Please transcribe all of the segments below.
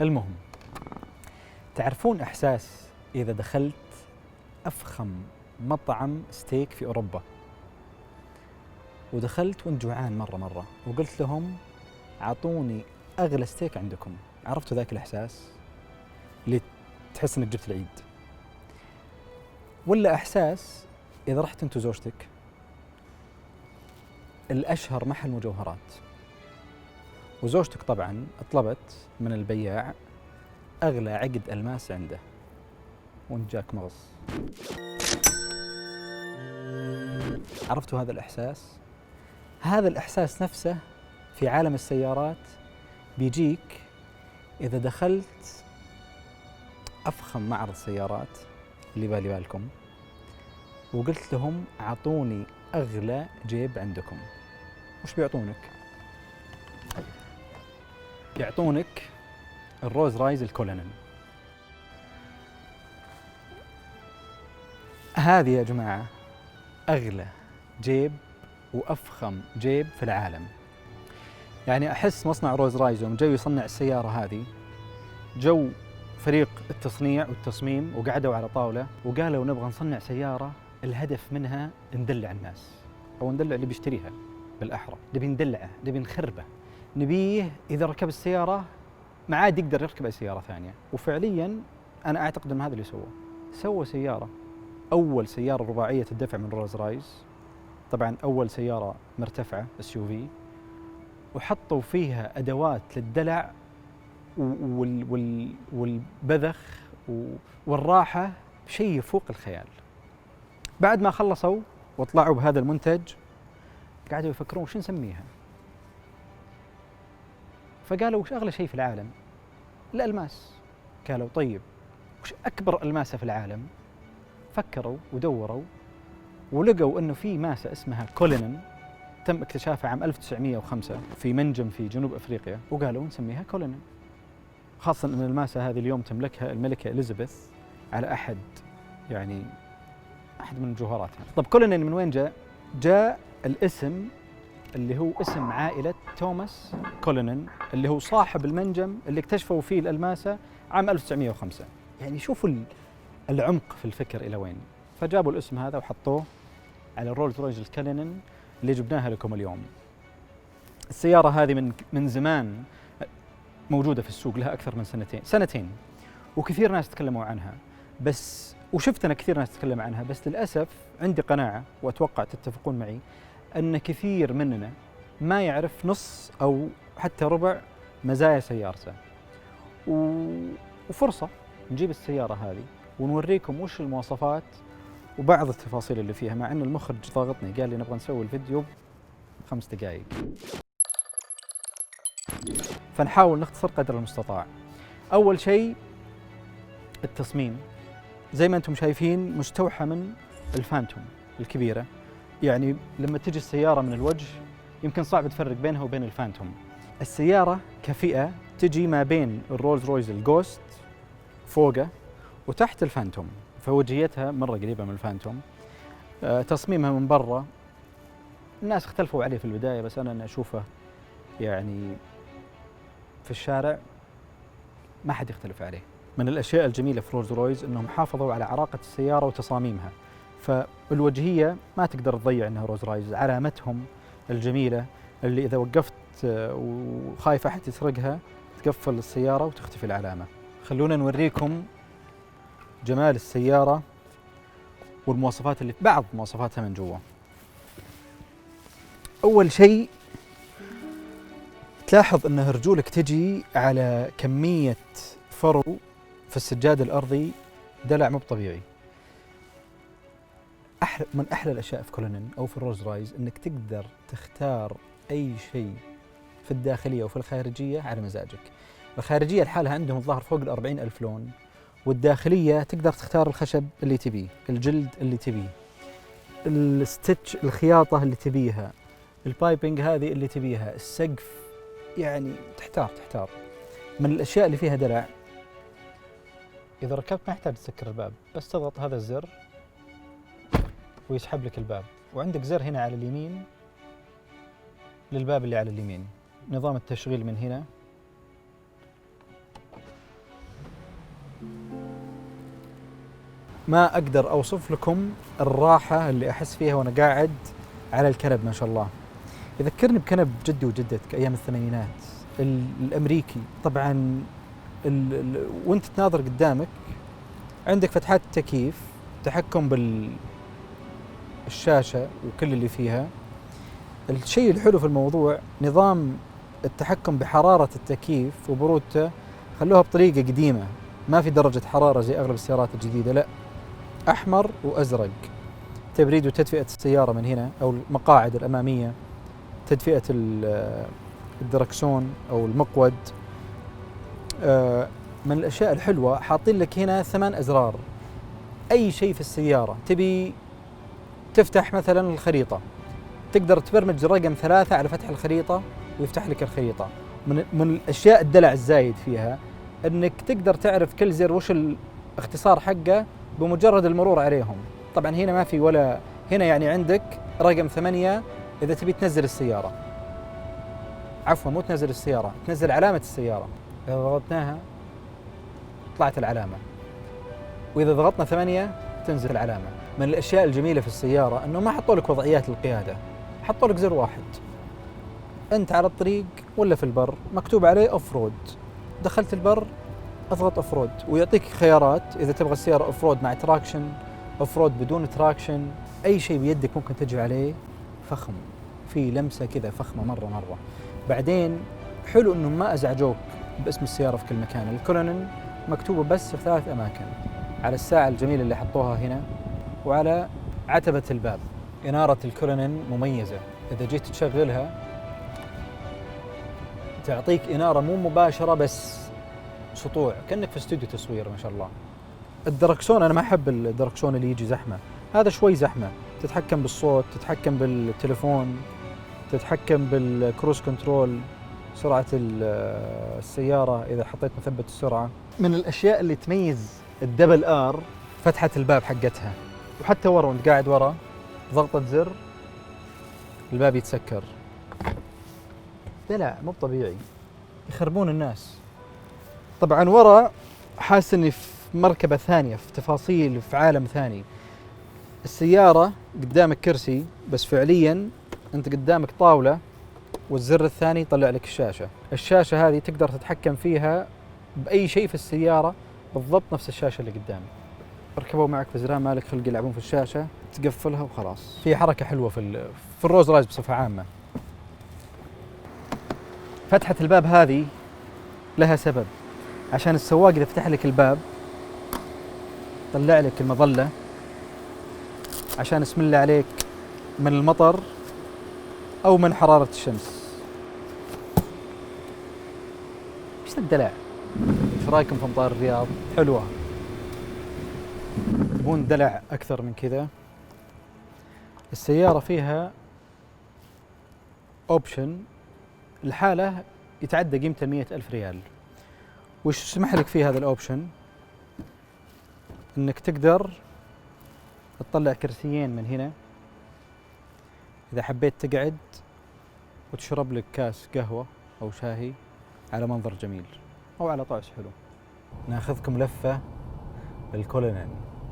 المهم، تعرفون إحساس إذا دخلت أفخم مطعم ستيك في أوروبا، ودخلت وانت جوعان مرة وقلت لهم أعطوني أغلى ستيك عندكم؟ عرفتوا ذاك الإحساس اللي تحس إنك جبت العيد؟ ولا إحساس إذا رحت أنت وزوجتك الأشهر محل مجوهرات، وزوجتك طبعاً طلبت من البياع أغلى عقد ألماس عنده وانت جاك مغص. عرفتوا هذا الإحساس؟ هذا الإحساس نفسه في عالم السيارات بيجيك إذا دخلت أفخم معرض سيارات اللي بالكم وقلت لهم أعطوني أغلى جيب عندكم. وش بيعطونك؟ يعطونك الروز رايز الكولينن. هذه يا جماعة أغلى جيب وأفخم جيب في العالم. يعني أحس مصنع روز رايز يوم جو يصنع السيارة هذه، جو فريق التصنيع والتصميم وقعدوا على طاولة وقالوا نبغى نصنع سيارة الهدف منها ندلع الناس، أو ندلع اللي بيشتريها بالأحرى، نبي ندلعه، نبي نخربه، نبيه إذا ركب السيارة ما عاد يقدر يركب أي سيارة ثانية. وفعلياً أنا أعتقد أن هذا اللي سوى سيارة، أول سيارة رباعية الدفع من روز رايز، طبعاً أول سيارة مرتفعة SUV، وحطوا فيها أدوات للدلع والبذخ والراحة، شيء فوق الخيال. بعد ما خلصوا وطلعوا بهذا المنتج قاعدوا يفكرون وش نسميها، فقالوا وش أغلى شيء في العالم؟ الألماس. قالوا طيب وش أكبر ألماسة في العالم؟ فكروا ودوروا ولقوا أنه في ماسة اسمها كولينن تم اكتشافها عام 1905 في منجم في جنوب أفريقيا، وقالوا نسميها كولينن، خاصة أن الماسة هذه اليوم تملكها الملكة إليزابيث على أحد من جوهراتها. طب كولينن من وين جاء؟ جاء الاسم اللي هو اسم عائلة توماس كولينن اللي هو صاحب المنجم اللي اكتشفوا فيه الألماسة عام 1905. يعني شوفوا العمق في الفكر إلى وين. فجابوا الاسم هذا وحطوه على الرولز رويس الكولينن اللي جبناها لكم اليوم. السيارة هذه من زمان موجودة في السوق، لها أكثر من سنتين وكثير ناس تكلموا عنها، بس وشفت أنا كثير ناس تتكلم عنها، بس للأسف عندي قناعة وأتوقع تتفقون معي أن كثير مننا ما يعرف نص أو حتى ربع مزايا سيارته. وفرصة نجيب السيارة هذه ونوريكم وش المواصفات وبعض التفاصيل اللي فيها، مع أن المخرج ضاغطني قال لي نبغى نسوي الفيديو ب5 دقائق، فنحاول نختصر قدر المستطاع. أول شيء التصميم، زي ما أنتم شايفين مستوحى من الفانتوم الكبيرة، يعني لما تجي السيارة من الوجه يمكن صعب تفرق بينها وبين الفانتوم. السيارة كفئة تجي ما بين الرولز رويس الجوست فوقه وتحت الفانتوم، فوجهيتها مرة قريبة من الفانتوم. تصميمها من برا الناس اختلفوا عليه في البداية، بس أنا أشوفه يعني في الشارع ما حد يختلف عليه. من الأشياء الجميلة في رولز رويس أنهم حافظوا على عراقة السيارة وتصاميمها، فالوجهية ما تقدر تضيع أنها رولز رويس، علامتهم الجميلة اللي إذا وقفت وخايف أحد يسرقها تقفل السيارة وتختفي العلامة. خلونا نوريكم جمال السيارة والمواصفات اللي بعض مواصفاتها من جوا. أول شيء تلاحظ أن رجولك تجي على كمية فرو في السجاد الأرضي، دلع مو طبيعي. من أحلى الأشياء في كولينن أو في الرولز رايز أنك تقدر تختار أي شيء في الداخلية وفي الخارجية على مزاجك. الخارجية لحالها عندهم الظاهر فوق 40,000 لون، والداخلية تقدر تختار الخشب اللي تبيه، الجلد اللي تبيه، الستيتش الخياطة اللي تبيها، البايبنج هذه اللي تبيها، السقف، يعني تحتار. من الأشياء اللي فيها دلع، إذا ركبت ما يحتاج تسكر الباب، بس تضغط هذا الزر ويسحب لك الباب، وعندك زر هنا على اليمين للباب اللي على اليمين. نظام التشغيل من هنا ما أقدر أوصف لكم الراحة اللي أحس فيها وأنا قاعد على الكنب. ما شاء الله يذكرني بكنب جدي وجدتك أيام الثمانينات الأمريكي. طبعا وانت تناظر قدامك عندك فتحات التكييف، تحكم بالشاشة وكل اللي فيها. الشيء الحلو في الموضوع نظام التحكم بحرارة التكييف وبرودته، خلوها بطريقة قديمة، ما في درجة حرارة زي أغلب السيارات الجديدة، لا، أحمر وأزرق. تبريد وتدفئة السيارة من هنا، أو المقاعد الأمامية، تدفئة الدركسون أو المقود. من الأشياء الحلوة حاطين لك هنا 8 أزرار. أي شيء في السيارة تبي تفتح مثلا الخريطة، تقدر تبرمج رقم 3 على فتح الخريطة ويفتح لك الخريطة. من الأشياء الدلع الزايد فيها أنك تقدر تعرف كل زر وش الاختصار حقه بمجرد المرور عليهم. طبعا هنا ما في ولا هنا، يعني عندك رقم 8 إذا تبي تنزل السيارة، عفوا مو تنزل السيارة، تنزل علامة السيارة. إذا ضغطناها طلعت العلامة، وإذا ضغطنا 8 تنزل العلامة. من الأشياء الجميلة في السيارة أنه ما حطوا لك وضعيات القيادة، حطوا لك زر واحد. أنت على الطريق ولا في البر مكتوب عليه أوف رود، دخلت البر اضغط أوف رود، ويعطيك خيارات إذا تبغى السيارة أوف رود مع تراكشن، أوف رود بدون تراكشن، أي شيء بيدك ممكن تجي عليه. فخم، في لمسة كذا فخمة مرة. بعدين حلو أنه ما أزعجوك باسم السيارة في كل مكان. الكولونن مكتوبة بس في 3 أماكن، على الساعة الجميلة اللي حطوها هنا، وعلى عتبة الباب. إنارة الكولونن مميزة، إذا جيت تشغلها تعطيك إنارة مو مباشرة بس سطوع، كأنك في استوديو تصوير ما شاء الله. الدركسون أنا ما أحب الدركسون اللي يجي زحمة، هذا شوي زحمة. تتحكم بالصوت، تتحكم بالتليفون، تتحكم بالكروز كنترول، سرعة السيارة إذا حطيت مثبت السرعة. من الأشياء اللي تميز الدبل آر فتحة الباب حقتها، وحتى ورا وانت قاعد ورا ضغطة زر الباب يتسكر. دلع مو طبيعي، يخربون الناس. طبعا ورا حاسس اني في مركبة ثانية، في تفاصيل، في عالم ثاني. السيارة قدامك كرسي، بس فعليا انت قدامك طاولة، والزر الثاني يطلع لك الشاشة. الشاشة هذه تقدر تتحكم فيها بأي شيء في السيارة، بالضبط نفس الشاشة اللي قدامي. ركبوا معك فزران مالك خلق يلعبون في الشاشة، تقفلها وخلاص. في حركة حلوة في الروز رايز بصفة عامة. فتحة الباب هذه لها سبب، عشان السواق إذا فتح لك الباب طلع لك المظلة، عشان اسم الله عليك من المطر أو من حرارة الشمس. ايش الدلع؟ ايش رايكم في امطار الرياض؟ حلوة. تبون دلع أكثر من كذا؟ السيارة فيها اوبشن الحالة يتعدى قيمته 100,000 ريال. وش يسمح لك فيه هذا الاوبشن؟ انك تقدر تطلع كرسيين من هنا اذا حبيت تقعد وتشرب لك كاس قهوة او شاهي على منظر جميل او على طعس حلو. ناخذكم لفة بالكولونن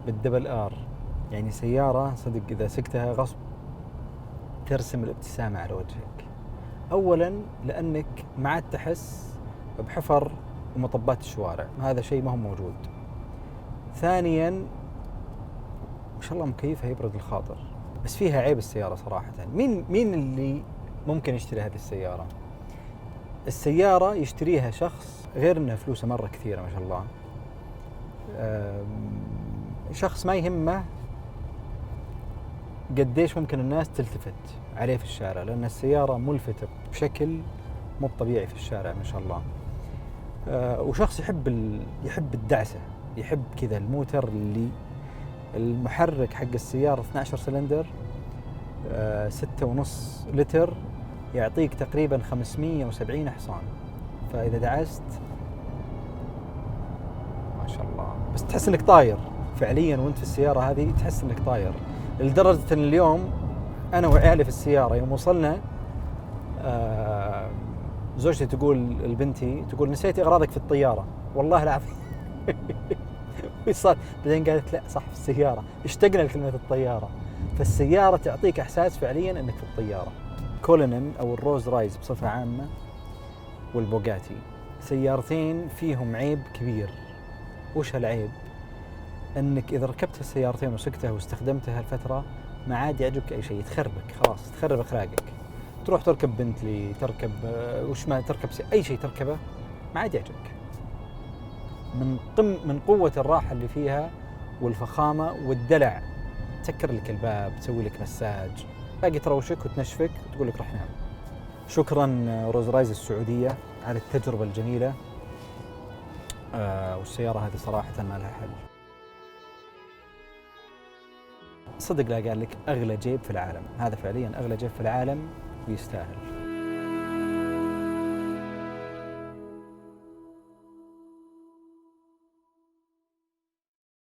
بالدبل آر، يعني سيارة صدق إذا سكتها غصب ترسم الابتسامة على وجهك. أولاً لأنك ما عاد تحس بحفر ومطبات الشوارع، هذا شيء ما هو موجود. ثانياً ما شاء الله مكيفها يبرد الخاطر، بس فيها عيب السيارة صراحة. مين اللي ممكن يشتري هذه السيارة؟ السيارة يشتريها شخص غير أنها فلوسه مرة كثيرة ما شاء الله، شخص ما يهمه قديش ممكن الناس تلتفت عليه في الشارع، لأن السيارة ملفتة بشكل مو طبيعي في الشارع ما شاء الله. وشخص يحب الدعسة، يحب كذا الموتر اللي المحرك حق السيارة 12 سلندر 6.5 لتر، يعطيك تقريبا 570 حصان. فإذا دعست ما شاء الله، بس تحس انك طاير فعليا وانت في السيارة هذه، تحس انك طاير. لدرجة ان اليوم انا وعيالي في السيارة يوم وصلنا زوجتي تقول لبنتي، تقول نسيتي اغراضك في الطيارة. والله العظيم صار بعدين قالت لا صح في السيارة، اشتقنا لكلمة الطيارة. فالسيارة تعطيك إحساس فعليا أنك في الطيارة. كولينن أو الروز رايز بصفة عامة والبوغاتي سيارتين فيهم عيب كبير. وش هالعيب؟ أنك إذا ركبت السيارتين وسكتها واستخدمتها الفترة ما عاد يعجبك أي شيء، تخربك خلاص، تخرب أخلاقك. تروح تركب بنتلي، تركب وش ما تركب أي شيء تركبه ما عاد يعجبك. من قوة الراحة اللي فيها والفخامة والدلع، تسكر لك الباب، تسوي لك مساج، باقي تروشك وتنشفك وتقول لك راح نام. شكرا روز رايز السعودية على التجربة الجميلة. والسيارة هذه صراحة ما لها حل. صدق لا قال لك أغلى جيب في العالم، هذا فعليا أغلى جيب في العالم ويستاهل.